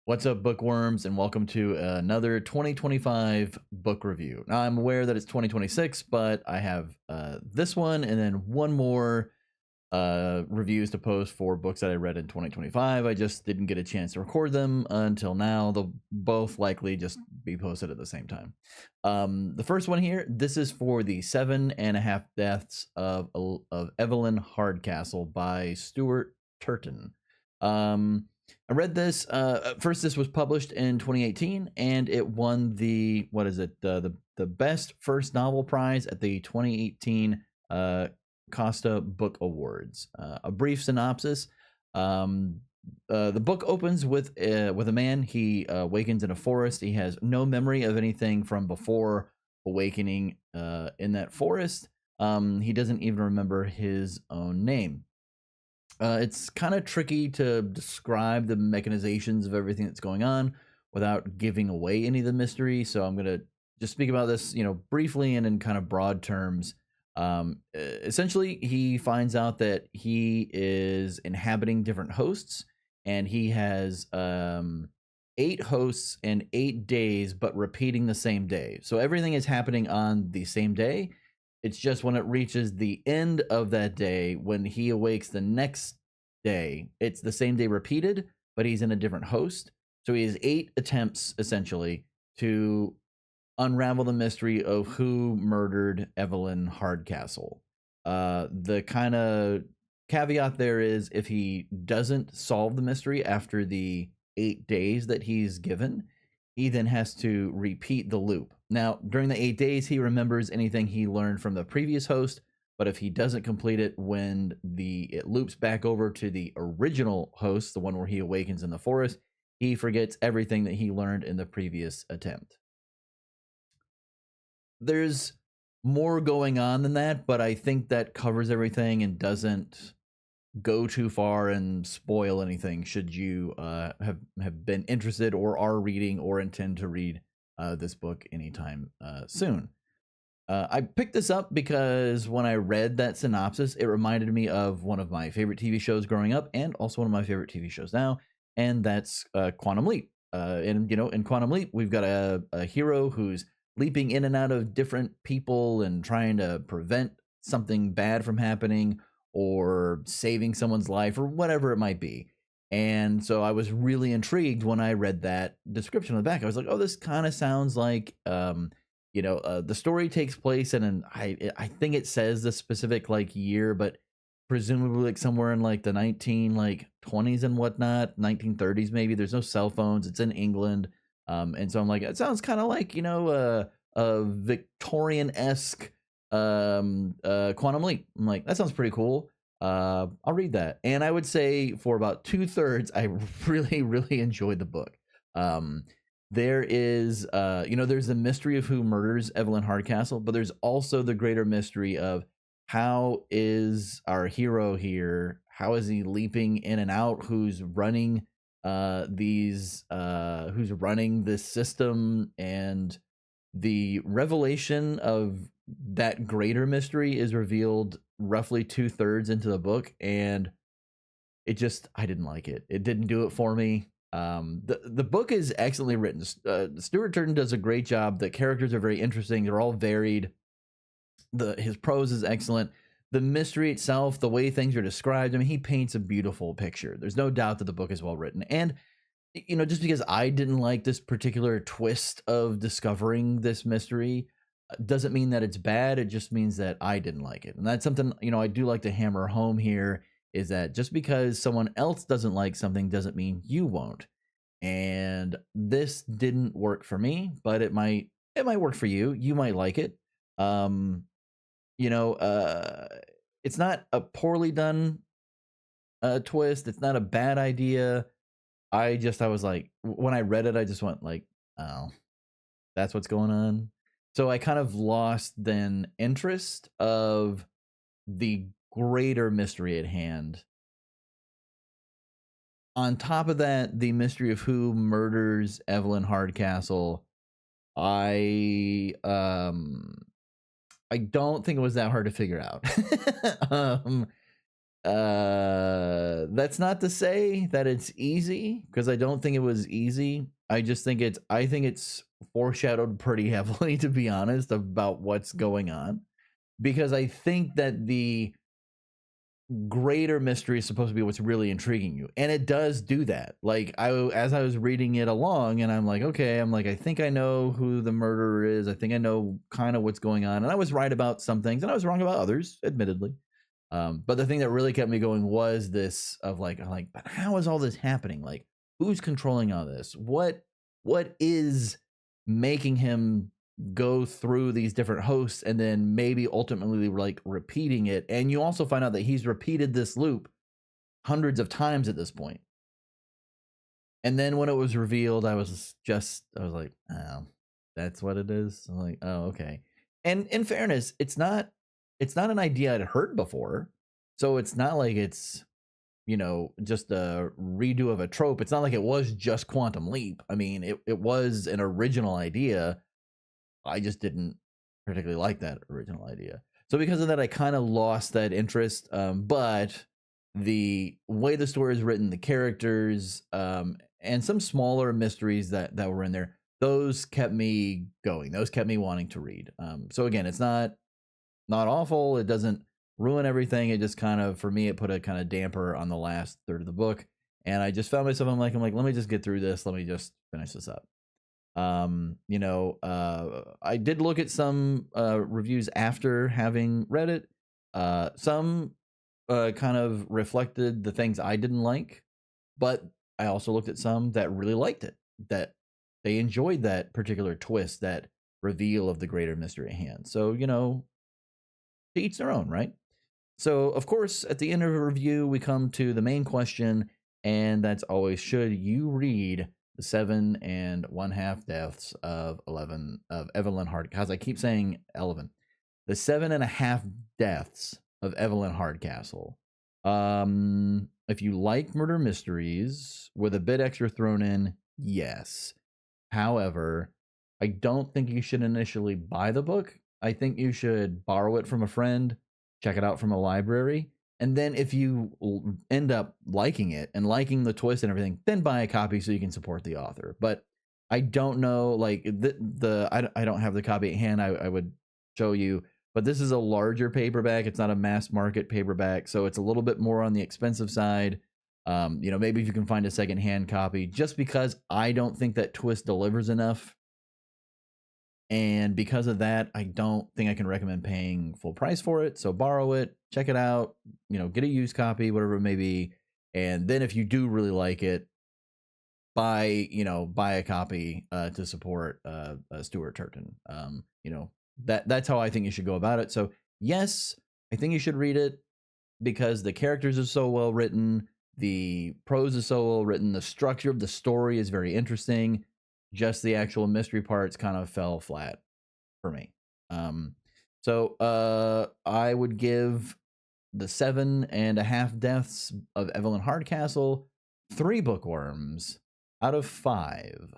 What's up, bookworms, and welcome to another 2025 book review. Now, I'm aware that it's 2026, but I have this one and then one more reviews to post for books that I read in 2025. I just didn't get a chance to record them until now. They'll both likely just be posted at the same time. The first one here, this is for the 7.5 Deaths of Evelyn Hardcastle by Stuart Turton. I read this. First, this was published in 2018, and it won the the best first novel prize at the 2018 Costa Book Awards. A brief synopsis. The book opens with a man. He awakens in a forest. He has no memory of anything from before awakening in that forest. He doesn't even remember his own name. It's kind of tricky to describe the mechanizations of everything that's going on without giving away any of the mystery. So I'm gonna just speak about this, briefly and in kind of broad terms. Essentially, he finds out that he is inhabiting different hosts, and he has 8 hosts and 8 days, but repeating the same day. So everything is happening on the same day. It's just when it reaches the end of that day, when he awakes the next day, it's the same day repeated, but he's in a different host. So he has 8 attempts essentially to unravel the mystery of who murdered Evelyn Hardcastle. The kind of caveat there is, if he doesn't solve the mystery after the 8 days that he's given, he then has to repeat the loop. Now, during the 8 days, he remembers anything he learned from the previous host, but if he doesn't complete it when it loops back over to the original host, the one where he awakens in the forest, he forgets everything that he learned in the previous attempt. There's more going on than that, but I think that covers everything and doesn't go too far and spoil anything should you have been interested or are reading or intend to read this book anytime soon. I picked this up because when I read that synopsis, it reminded me of one of my favorite TV shows growing up, and also one of my favorite TV shows now, and that's Quantum Leap. And in Quantum Leap, we've got a hero who's leaping in and out of different people and trying to prevent something bad from happening, or saving someone's life, or whatever it might be. And so I was really intrigued when I read that description on the back. I was like, oh, this kind of sounds like, the story takes place in I think it says the specific year, but presumably somewhere in the 20s and whatnot, 1930s maybe. There's no cell phones. It's in England. And so I'm like, it sounds kind of like, a Victorian-esque Quantum Leap. I'm like, that sounds pretty cool. I'll read that. And I would say for about 2/3, I really enjoyed the book. There is, there's the mystery of who murders Evelyn Hardcastle, but there's also the greater mystery of how is our hero here? How is he leaping in and out? Who's running who's running this system? And the revelation of that greater mystery is revealed roughly 2/3 into the book, and I didn't like it. It didn't do it for me. The book is excellently written. Stuart Turton does a great job. The characters are very interesting. They're all varied. His prose is excellent. The mystery itself, the way things are described, I mean, he paints a beautiful picture. There's no doubt that the book is well written. And just because I didn't like this particular twist of discovering this mystery doesn't mean that it's bad. It just means that I didn't like it. And that's something, I do like to hammer home here, is that just because someone else doesn't like something doesn't mean you won't. And this didn't work for me, but it might work for you. You might like it. It's not a poorly done twist. It's not a bad idea. I was like, when I read it, I just went like, oh, that's what's going on. So I kind of lost then interest of the greater mystery at hand. On top of that, the mystery of who murders Evelyn Hardcastle, I don't think it was that hard to figure out. That's not to say that it's easy, because I don't think it was easy. I think it's foreshadowed pretty heavily, to be honest, about what's going on, because I think that the greater mystery is supposed to be what's really intriguing you, and it does do that. Like, as I was reading it along, and I'm like, okay, I'm like, I think I know who the murderer is, I think I know kind of what's going on, and I was right about some things and I was wrong about others, admittedly. But the thing that really kept me going was this of like, I'm like, but how is all this happening? Like, who's controlling all this? What is making him go through these different hosts and then maybe ultimately like repeating it? And you also find out that he's repeated this loop hundreds of times at this point. And then when it was revealed, I was like, oh, that's what it is. I'm like, oh, okay. And in fairness, it's not an idea I'd heard before. So it's not like it's, just a redo of a trope. It's not like it was just Quantum Leap. I mean, it was an original idea. I just didn't particularly like that original idea. So because of that, I kind of lost that interest. But the way the story is written, the characters, and some smaller mysteries that were in there, those kept me going. Those kept me wanting to read. So again, it's not awful. It doesn't ruin everything. It just kind of, for me, it put a kind of damper on the last third of the book. And I just found myself, I'm like, let me just get through this. Let me just finish this up. I did look at some reviews after having read it. Some kind of reflected the things I didn't like, but I also looked at some that really liked it, that they enjoyed that particular twist, that reveal of the greater mystery at hand. So, to each their own, right? So, of course, at the end of a review, we come to the main question, and that's always, should you read the 7.5 deaths of Evelyn Hardcastle? I keep saying Evelyn. The 7.5 deaths of Evelyn Hardcastle. If you like murder mysteries with a bit extra thrown in, yes. However, I don't think you should initially buy the book. I think you should borrow it from a friend, check it out from a library, and then if you end up liking it and liking the twist and everything, then buy a copy so you can support the author. But I don't know, like I don't have the copy at hand. I would show you, but this is a larger paperback. It's not a mass market paperback, so it's a little bit more on the expensive side. Maybe if you can find a secondhand copy, just because I don't think that twist delivers enough. And because of that, I don't think I can recommend paying full price for it. So borrow it, check it out, get a used copy, whatever it may be. And then if you do really like it, buy a copy to support Stuart Turton. That's how I think you should go about it. So yes, I think you should read it because the characters are so well written, the prose is so well written, the structure of the story is very interesting. Just the actual mystery parts kind of fell flat for me. So I would give the 7.5 deaths of Evelyn Hardcastle 3 bookworms out of 5.